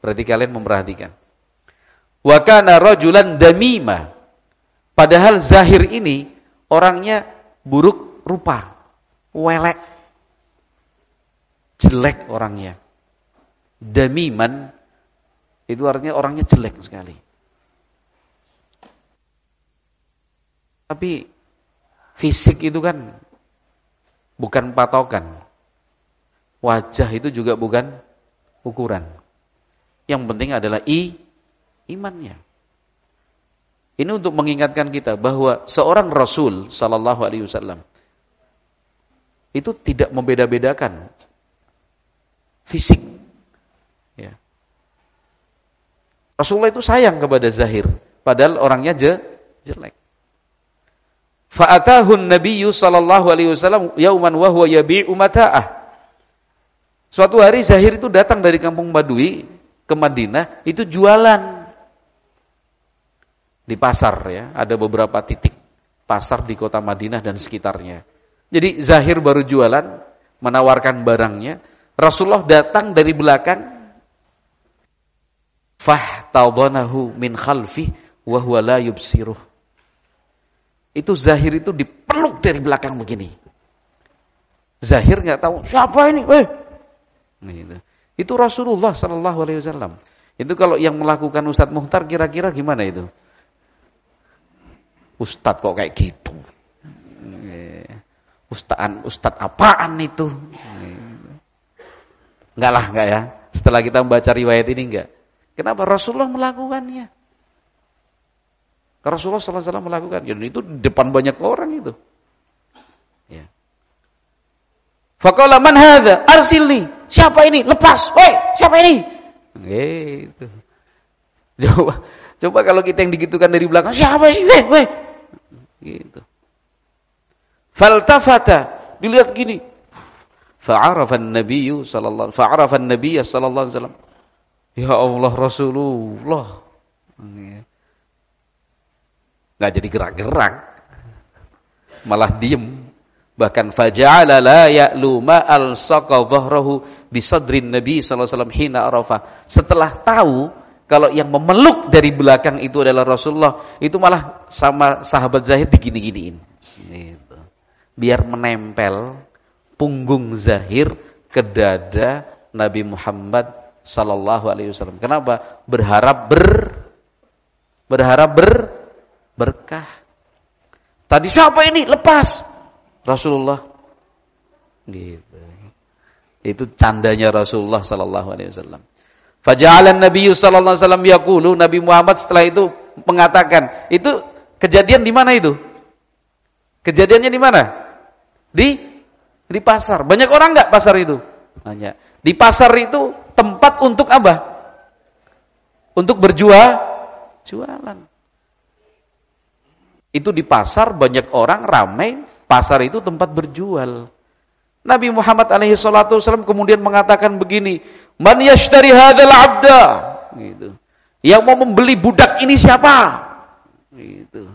Berarti kalian memperhatikan. Wa kana rajulan damima. Padahal Zahir ini orangnya buruk rupa, welek, jelek orangnya. Damiman itu artinya orangnya jelek sekali. Tapi fisik itu kan bukan patokan. Wajah itu juga bukan ukuran. Yang penting adalah imannya. Ini untuk mengingatkan kita bahwa seorang Rasul sallallahu alaihi wasallam itu tidak membeda-bedakan fisik. Ya. Rasulullah itu sayang kepada Zahir, padahal orangnya jelek. Fa'atahu an-nabiyyu sallallahu alaihi wasallam yauman wa huwa yabi'u mata'ah. Suatu hari Zahir itu datang dari kampung Badui ke Madinah, itu jualan di pasar ya, ada beberapa titik pasar di kota Madinah dan sekitarnya. Jadi Zahir baru jualan, menawarkan barangnya, Rasulullah datang dari belakang, fahtadhanahu min khalfih wa huwa la yubsiruh. Itu Zahir itu dipeluk dari belakang begini. Zahir enggak tahu siapa ini, Gitu. Itu Rasulullah sallallahu alaihi wasallam. Itu kalau yang melakukan Ustadz Muhtar kira-kira gimana itu? Ustadz kok kayak gitu? Ustadz apaan itu? Enggak ya. Setelah kita membaca riwayat ini enggak. Kenapa Rasulullah melakukannya? Rasulullah sallallahu alaihi wasallam melakukan. Dan itu di depan banyak orang itu. Ya. Faqala man hadza? Arsilni. Siapa ini? Lepas. Woi, siapa ini? Gitu. Coba kalau kita yang digitukan dari belakang, siapa sih? Woi. Gitu. Faltafata, dilihat gini. Fa'arafa an-nabiy sallallahu alaihi wasallam. Ya Allah Rasulullah. Enggak jadi gerak-gerak. Malah diem. Bahkan faja'ala la ya'lu ma al-saqa dhahrahu bi sadrin nabi sallallahu alaihi wasallam hina arafa. Setelah tahu kalau yang memeluk dari belakang itu adalah Rasulullah, itu malah sama sahabat Zahir digini-giniin. Gitu. Biar menempel punggung Zahir ke dada Nabi Muhammad sallallahu alaihi wasallam. Kenapa? Berharap berkah. Tadi siapa ini? Lepas. Rasulullah. Gitu. Itu candanya Rasulullah sallallahu alaihi wasallam. Faja'ala an-nabiy sallallahu alaihi wasallam yaqulu, Nabi Muhammad setelah itu mengatakan, itu kejadian di mana itu? Kejadiannya di mana? Di pasar. Banyak orang enggak pasar itu? Banyak. Di pasar itu tempat untuk apa? Untuk jualan. Itu di pasar banyak orang, ramai. Pasar itu tempat berjual. Nabi Muhammad alaihi salatu wasallam kemudian mengatakan begini, "Man yashtari hadzal 'abda?" Gitu. Yang mau membeli budak ini siapa? Gitu.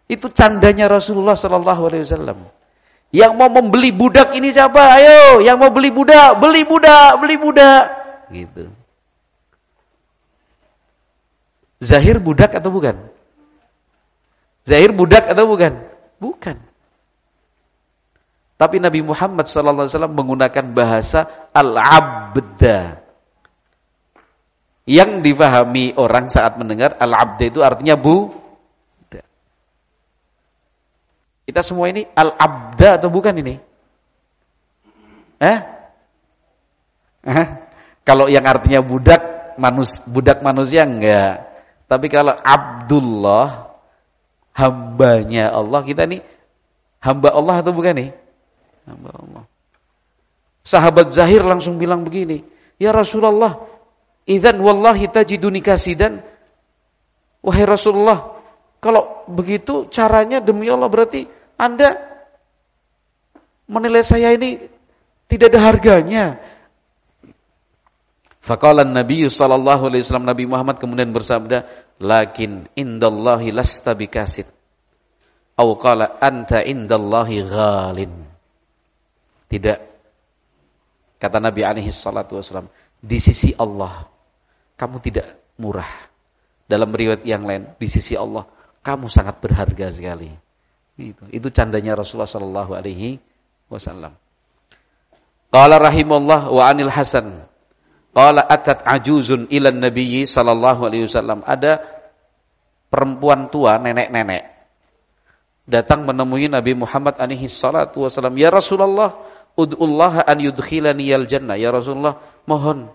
Itu candanya Rasulullah sallallahu alaihi wasallam. Yang mau membeli budak ini siapa? Ayo, yang mau beli budak, beli budak. Gitu. Zahir budak atau bukan? Zahir budak atau bukan? Bukan. Tapi Nabi Muhammad SAW menggunakan bahasa al-abda. Yang difahami orang saat mendengar al-abda itu artinya budak. Kita semua ini al-abda atau bukan ini? Kalau yang artinya budak, budak manusia enggak. Tapi kalau Abdullah, hambanya Allah, kita nih hamba Allah atau bukan nih? Hamba Allah. Sahabat Zahir langsung bilang begini, ya Rasulullah, idzan wallahi tajiduni kasidan. Wahai Rasulullah, kalau begitu caranya demi Allah berarti Anda menilai saya ini tidak ada harganya. Faqala Nabi sallallahu alaihi wasallam, Nabi Muhammad kemudian bersabda, lakin indallahi lasta bikasid. Au qala anta indallahi ghalin. Tidak, kata Nabi alaihi salatu wasallam, di sisi Allah kamu tidak murah. Dalam riwayat yang lain, di sisi Allah kamu sangat berharga sekali. Itu candanya Rasulullah sallallahu alaihi wasallam. Qala rahimahullah wa anil Hasan. Qala atat ajuzun ila nabiyyi sallallahu alaihi wasallam. Ada perempuan tua, nenek-nenek, datang menemui Nabi Muhammad alaihi salatu wasallam. Ya Rasulullah, ud'ullaha an yudkhilani al jannah. Ya Rasulullah, mohon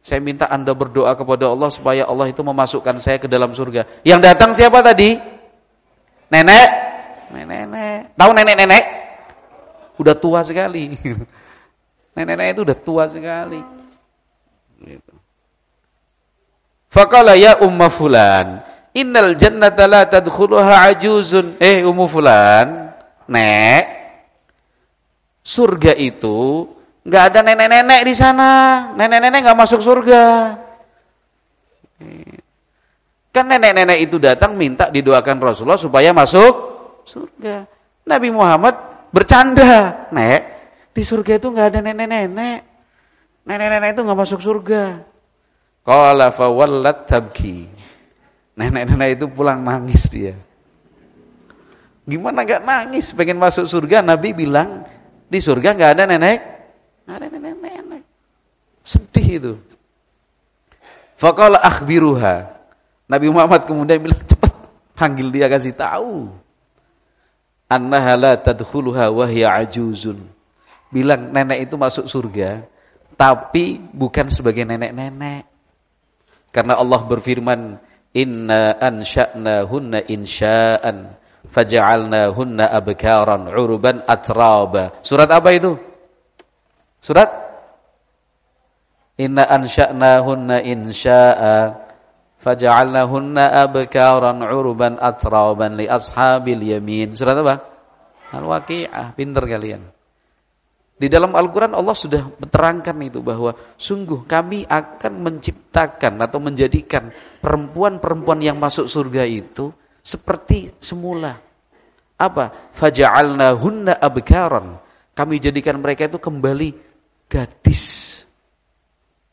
saya minta Anda berdoa kepada Allah supaya Allah itu memasukkan saya ke dalam surga. Yang datang siapa tadi? Nenek. Nenek. Tahu nenek-nenek? Udah tua sekali. Nenek-nenek itu udah tua sekali. Gitu. Faqala ya umma fulan, innal jannata la tadkhuluha ajuzun. Ummu fulan, Nek, surga itu nggak ada nenek-nenek di sana. Nenek-nenek nggak masuk surga. Kan nenek-nenek itu datang minta didoakan Rasulullah supaya masuk surga. Nabi Muhammad bercanda, Nek, di surga itu nggak ada nenek-nenek. Nenek-nenek itu nggak masuk surga. Qala fa wallat tabki. Nenek-nenek itu pulang nangis dia. Gimana nggak nangis? Pengen masuk surga, Nabi bilang di surga nggak ada nenek. Ada nenek-nenek. Sedih itu. Faqala akhbiruha. Nabi Muhammad kemudian bilang, cepat panggil dia, kasih tahu. Annaha la tadkhuluha wa hiya ajuzun. Bilang nenek itu masuk surga, tapi bukan sebagai nenek-nenek. Karena Allah berfirman, inna ansha'nahunna insha'an faja'alnahunna abkaran uruban atraba. Surat apa itu? Surat inna ansha'nahunna insha'a faja'alnahunna abkaran uruban atraban li ashabil yamin. Surat apa? Al-Waqi'ah. Pinter kalian. Di dalam Al-Quran Allah sudah menerangkan itu bahwa sungguh kami akan menciptakan atau menjadikan perempuan-perempuan yang masuk surga itu seperti semula. Apa? Faja'alnahunna abkaran. Kami jadikan mereka itu kembali gadis,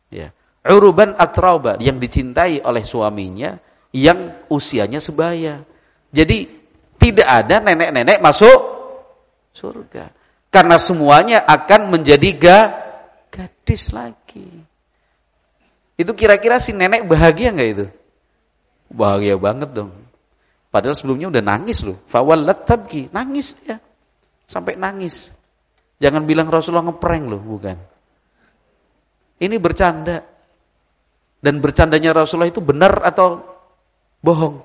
ya, uruban atrauba, yang dicintai oleh suaminya, yang usianya sebaya. Jadi tidak ada nenek-nenek masuk surga, karena semuanya akan menjadi gadis lagi. Itu kira-kira si nenek bahagia nggak itu? Bahagia banget dong. Padahal sebelumnya udah nangis loh. Fawallat tabki, nangis dia, sampai nangis. Jangan bilang Rasulullah ngeprank loh, bukan. Ini bercanda. Dan bercandanya Rasulullah itu benar atau bohong?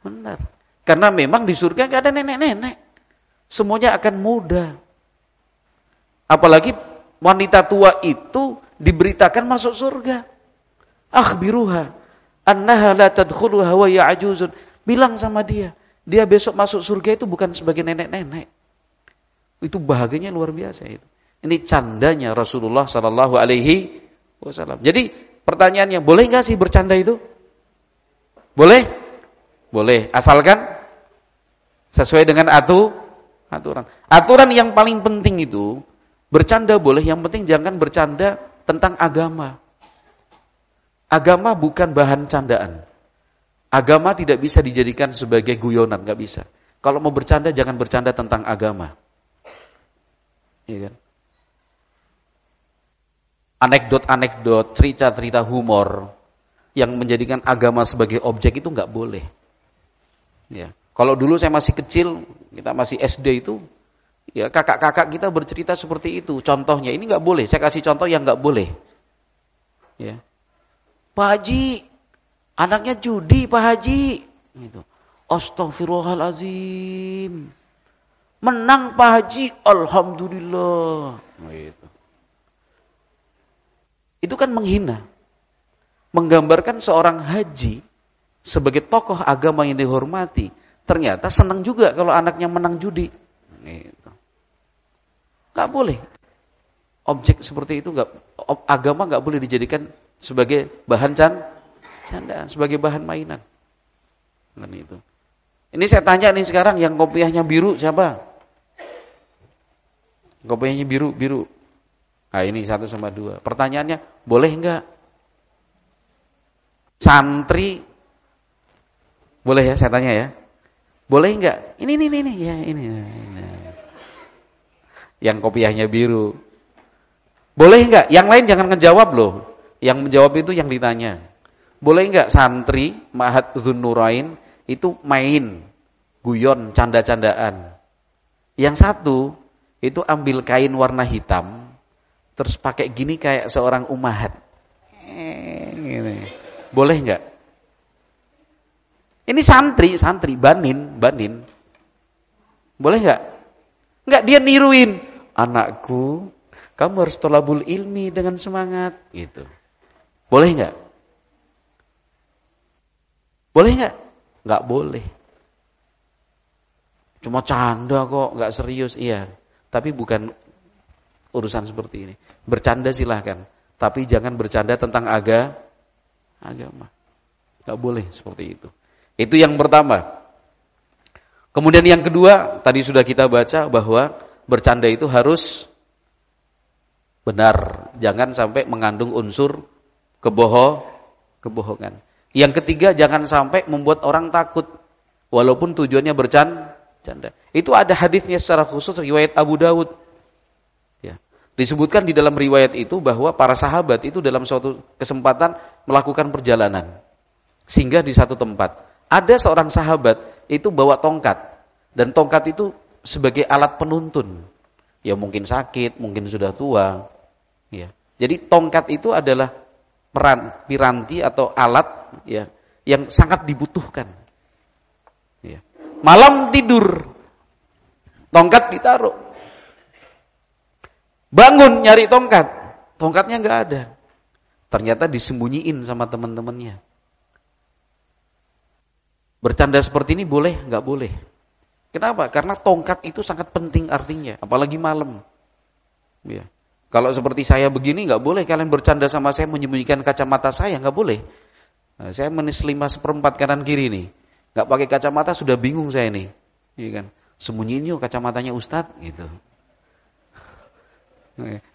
Benar. Karena memang di surga gak ada nenek-nenek. Semuanya akan muda. Apalagi wanita tua itu diberitakan masuk surga. Akhbiruha annaha la tadkhuluha wa ya ajuzun. Bilang sama dia besok masuk surga itu bukan sebagai nenek-nenek. Itu bahagianya luar biasa itu. Ini candanya Rasulullah sallallahu alaihi wasallam. Jadi pertanyaannya, boleh enggak sih bercanda itu? Boleh? Boleh, asalkan sesuai dengan aturan. Aturan yang paling penting itu, bercanda boleh, yang penting jangan bercanda tentang agama. Agama bukan bahan candaan. Agama tidak bisa dijadikan sebagai guyonan, enggak bisa. Kalau mau bercanda jangan bercanda tentang agama. Iya kan? Anekdot-anekdot, cerita-cerita humor yang menjadikan agama sebagai objek itu nggak boleh. Ya, kalau dulu saya masih kecil, kita masih SD itu, ya kakak-kakak kita bercerita seperti itu. Contohnya ini nggak boleh. Saya kasih contoh yang nggak boleh. Ya, Pak Haji, anaknya judi Pak Haji. Gitu. Astaghfirullahalazim. Menang Pak Haji, alhamdulillah. Gitu. Itu kan menghina. Menggambarkan seorang haji sebagai tokoh agama yang dihormati, ternyata senang juga kalau anaknya menang judi. Gitu. Gak boleh. Objek seperti itu agama gak boleh dijadikan sebagai bahan candaan, sebagai bahan mainan. Kan itu. Ini saya tanya nih sekarang, yang kopiahnya biru siapa? Kopiahnya biru. Nah ini 1 sama 2. Pertanyaannya, boleh enggak? Santri, boleh ya saya tanya ya? Boleh enggak? Ini ya ini. Yang kopiahnya biru. Boleh enggak? Yang lain jangan ngejawab loh. Yang menjawab itu yang ditanya. Boleh enggak santri Ma'had Dzunnurain itu main guyon, canda-candaan? Yang satu itu ambil kain warna hitam terus pakai gini kayak seorang umahat. Gini. Boleh enggak? Ini santri banin. Boleh enggak? Enggak, dia niruin. Anakku, kamu harus thalabul ilmi dengan semangat gitu. Boleh enggak? Boleh enggak? Enggak boleh. Cuma canda kok, enggak serius. Iya, tapi bukan urusan seperti ini. Bercanda silahkan, tapi jangan bercanda tentang agama. Enggak boleh seperti itu. Itu yang pertama. Kemudian yang kedua, tadi sudah kita baca bahwa bercanda itu harus benar, jangan sampai mengandung unsur kebohongan. Yang ketiga, jangan sampai membuat orang takut walaupun tujuannya bercanda. Itu ada hadisnya secara khusus riwayat Abu Dawud. Ya. Disebutkan di dalam riwayat itu bahwa para sahabat itu dalam suatu kesempatan melakukan perjalanan. Sehingga di satu tempat ada seorang sahabat itu bawa tongkat, dan tongkat itu sebagai alat penuntun. Ya mungkin sakit, mungkin sudah tua. Ya. Jadi tongkat itu adalah piranti atau alat ya yang sangat dibutuhkan. Ya. Malam tidur, tongkat ditaruh. Bangun nyari tongkat, tongkatnya nggak ada. Ternyata disembunyiin sama teman-temannya. Bercanda seperti ini boleh? Nggak boleh. Kenapa? Karena tongkat itu sangat penting artinya, apalagi malam. Ya. Kalau seperti saya begini nggak boleh kalian bercanda sama saya menyembunyikan kacamata saya, nggak boleh. Nah, saya menis 5/4 kanan kiri nih, nggak pakai kacamata sudah bingung saya nih, iya kan? Sembunyiin yuk kacamatanya Ustadz, gitu.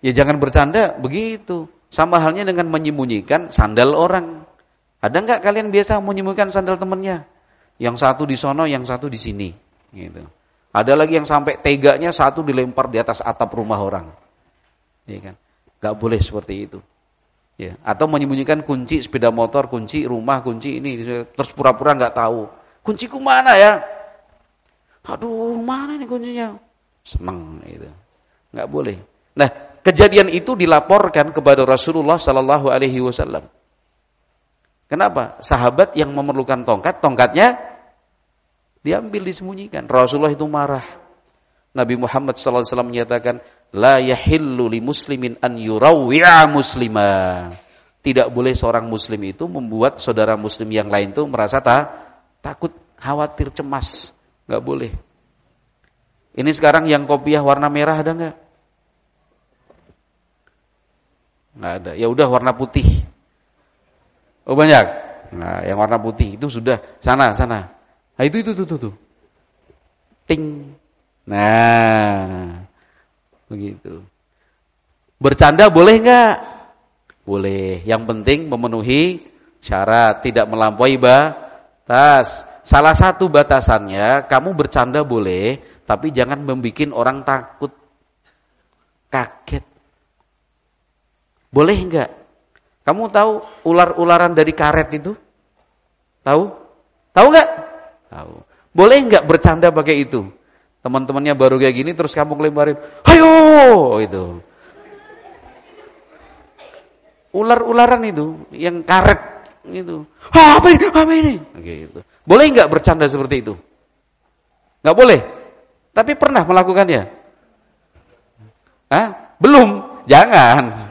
Ya jangan bercanda begitu. Sama halnya dengan menyembunyikan sandal orang. Ada nggak kalian biasa menyembunyikan sandal temennya? Yang satu di sono, yang satu di sini. Gitu. Ada lagi yang sampai teganya satu dilempar di atas atap rumah orang. Ya kan? Gak boleh seperti itu. Ya. Atau menyembunyikan kunci sepeda motor, kunci rumah, kunci ini, terus pura-pura nggak tahu. Kunciku mana ya? Aduh, mana nih kuncinya? Seneng itu. Nggak boleh. Nah, kejadian itu dilaporkan kepada Rasulullah Sallallahu Alaihi Wasallam. Kenapa? Sahabat yang memerlukan tongkatnya diambil, disembunyikan. Rasulullah itu marah. Nabi Muhammad SAW menyatakan, la yahillu li muslimin an yurawwi'a muslima. Tidak boleh seorang muslim itu membuat saudara muslim yang lain itu merasa takut, khawatir, cemas. Enggak boleh. Ini sekarang yang kopiah warna merah ada enggak? Enggak ada. Ya udah warna putih. Oh banyak. Nah, yang warna putih itu sudah sana. Nah, itu tuh. Ting. Nah, begitu. Bercanda boleh enggak? Boleh. Yang penting memenuhi syarat, tidak melampaui batas. Salah satu batasannya, kamu bercanda boleh, tapi jangan membuat orang takut, kaget. Boleh enggak? Kamu tahu ular-ularan dari karet itu? Tahu? Tahu enggak? Tahu. Boleh enggak bercanda pakai itu? Teman-temannya baru kayak gini terus kamu ngelemparin, "Hayo!" itu. Ular-ularan itu yang karet gitu. Apa ini? Apa ini? Gitu. Boleh nggak bercanda seperti itu? Nggak boleh. Tapi pernah melakukannya? Hah? Belum. Jangan.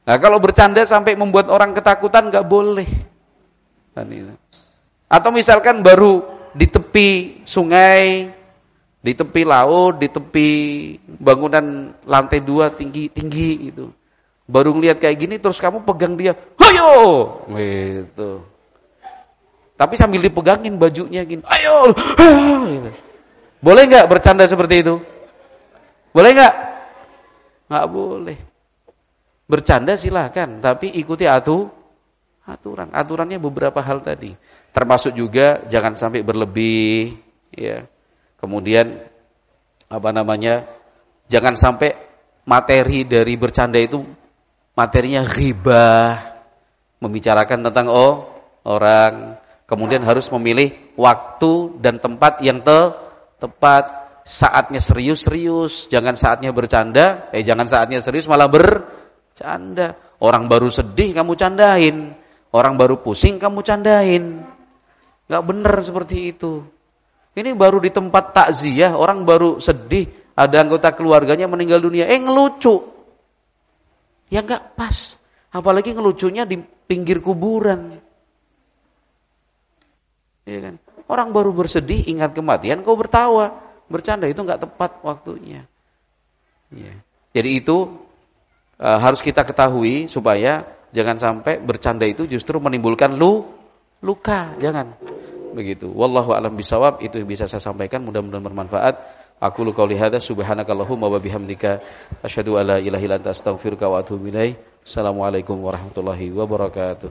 Nah, kalau bercanda sampai membuat orang ketakutan nggak boleh. Atau misalkan baru di tepi sungai, di tepi laut, di tepi bangunan lantai 2 tinggi-tinggi gitu. Baru ngelihat kayak gini terus kamu pegang dia, "Ayo!" gitu. Tapi sambil dipegangin bajunya gini, "Ayo!" gitu. Boleh nggak bercanda seperti itu? Boleh nggak? Nggak boleh. Bercanda silakan, tapi ikuti aturan. Aturannya beberapa hal tadi. Termasuk juga jangan sampai berlebih, ya. Kemudian jangan sampai materi dari bercanda itu materinya ghibah, membicarakan tentang orang. Kemudian harus memilih waktu dan tempat yang tepat. Saatnya serius-serius, jangan saatnya bercanda, jangan saatnya serius malah bercanda. Orang baru sedih kamu candain, orang baru pusing kamu candain. Enggak benar seperti itu. Ini baru di tempat takziah, orang baru sedih, ada anggota keluarganya meninggal dunia, ngelucu. Ya enggak pas. Apalagi ngelucunya di pinggir kuburan. Ya kan? Orang baru bersedih, ingat kematian, kau bertawa. Bercanda itu enggak tepat waktunya. Ya. Jadi itu harus kita ketahui supaya jangan sampai bercanda itu justru menimbulkan luka. Jangan. Begitu. Wallahu a'lam bishawab, itu yang bisa saya sampaikan, mudah-mudahan bermanfaat. Aku qouli hadza subhanakallahumma wa bihamdika asyhadu an la ilaha illa anta astaghfiruka wa atubu ilaik. Assalamualaikum warahmatullahi wabarakatuh.